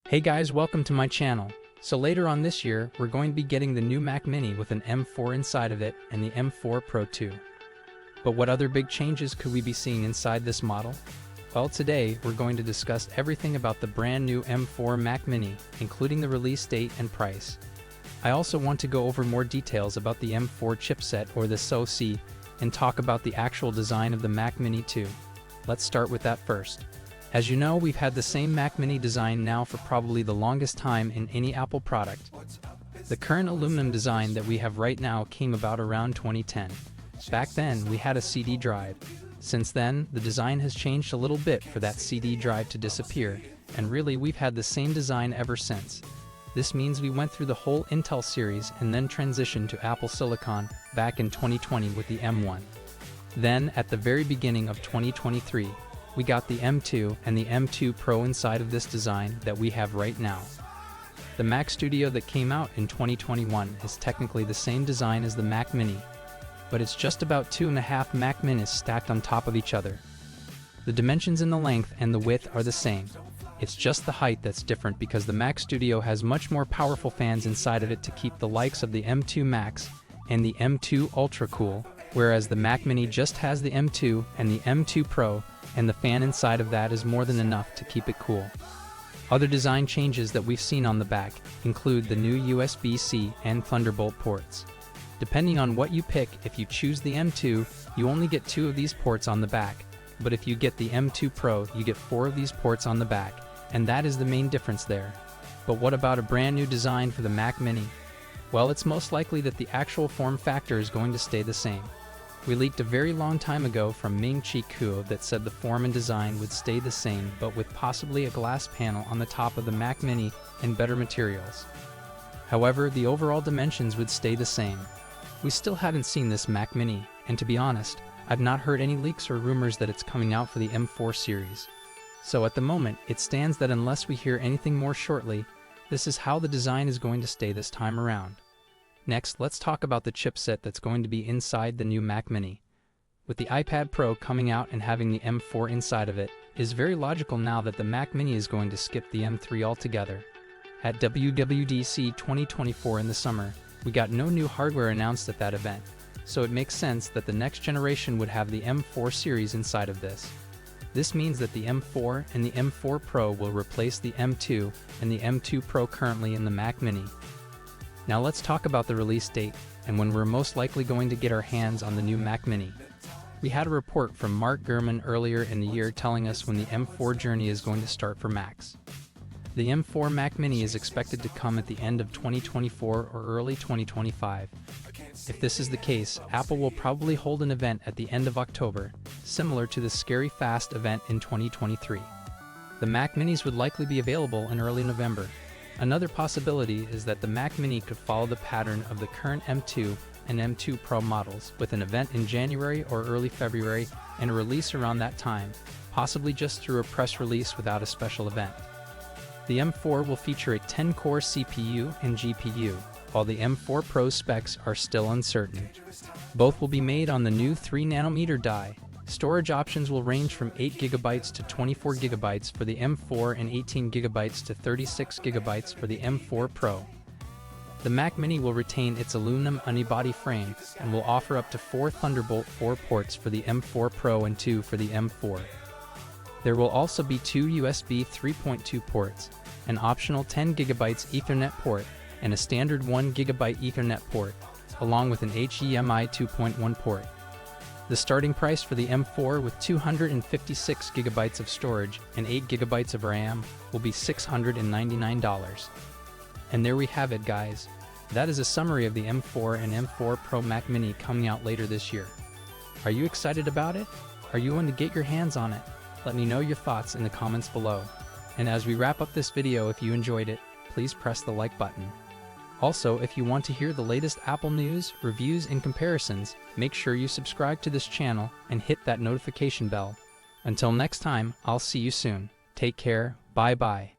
Hey guys, welcome to my channel. So later on this year, we're going to be getting the new Mac Mini with an M4 inside of it and the M4 Pro 2. But what other big changes could we be seeing inside this model? Well, today we're going to discuss everything about the brand new M4 Mac Mini, including the release date and price. I also want to go over more details about the M4 chipset or the SoC and talk about the actual design of the Mac Mini too. Let's start with that first. As you know, we've had the same Mac Mini design now for probably the longest time in any Apple product. The current aluminum design that we have right now came about around 2010. Back then, we had a CD drive. Since then, the design has changed a little bit for that CD drive to disappear, and really we've had the same design ever since. This means we went through the whole Intel series and then transitioned to Apple Silicon back in 2020 with the M1. Then, at the very beginning of 2023, we got the M2 and the M2 Pro inside of this design that we have right now. The Mac Studio that came out in 2021 is technically the same design as the Mac Mini, but it's just about 2.5 Mac Minis stacked on top of each other. The dimensions in the length and the width are the same. It's just the height that's different because the Mac Studio has much more powerful fans inside of it to keep the likes of the M2 Max and the M2 Ultra cool, whereas the Mac Mini just has the M2 and the M2 Pro, and the fan inside of that is more than enough to keep it cool. Other design changes that we've seen on the back include the new USB-C and Thunderbolt ports. Depending on what you pick, if you choose the M2, you only get 2 of these ports on the back, but if you get the M2 Pro, you get 4 of these ports on the back, and that is the main difference there. But what about a brand new design for the Mac Mini? Well, it's most likely that the actual form factor is going to stay the same. We leaked a very long time ago from Ming-Chi Kuo that said the form and design would stay the same, but with possibly a glass panel on the top of the Mac Mini and better materials. However, the overall dimensions would stay the same. We still haven't seen this Mac Mini, and to be honest, I've not heard any leaks or rumors that it's coming out for the M4 series. So at the moment, it stands that unless we hear anything more shortly, this is how the design is going to stay this time around. Next, let's talk about the chipset that's going to be inside the new Mac Mini. With the iPad Pro coming out and having the M4 inside of it, it is very logical now that the Mac Mini is going to skip the M3 altogether. At WWDC 2024 in the summer, we got no new hardware announced at that event, so it makes sense that the next generation would have the M4 series inside of this. This means that the M4 and the M4 Pro will replace the M2 and the M2 Pro currently in the Mac Mini. Now let's talk about the release date and when we're most likely going to get our hands on the new Mac Mini. We had a report from Mark Gurman earlier in the year telling us when the M4 journey is going to start for Macs. The M4 Mac Mini is expected to come at the end of 2024 or early 2025. If this is the case, Apple will probably hold an event at the end of October, similar to the Scary Fast event in 2023. The Mac Minis would likely be available in early November. Another possibility is that the Mac Mini could follow the pattern of the current M2 and M2 Pro models, with an event in January or early February and a release around that time, possibly just through a press release without a special event. The M4 will feature a 10-core CPU and GPU, while the M4 Pro specs are still uncertain. Both will be made on the new 3nm die. Storage options will range from 8GB to 24GB for the M4 and 18GB to 36GB for the M4 Pro. The Mac Mini will retain its aluminum unibody frame and will offer up to 4 Thunderbolt 4 ports for the M4 Pro and 2 for the M4. There will also be 2 USB 3.2 ports, an optional 10GB Ethernet port, and a standard 1GB Ethernet port, along with an HDMI 2.1 port. The starting price for the M4 with 256GB of storage and 8GB of RAM will be $699. And there we have it, guys. That is a summary of the M4 and M4 Pro Mac Mini coming out later this year. Are you excited about it? Are you going to get your hands on it? Let me know your thoughts in the comments below. And as we wrap up this video, if you enjoyed it, please press the like button. Also, if you want to hear the latest Apple news, reviews, and comparisons, make sure you subscribe to this channel and hit that notification bell. Until next time, I'll see you soon. Take care, bye-bye.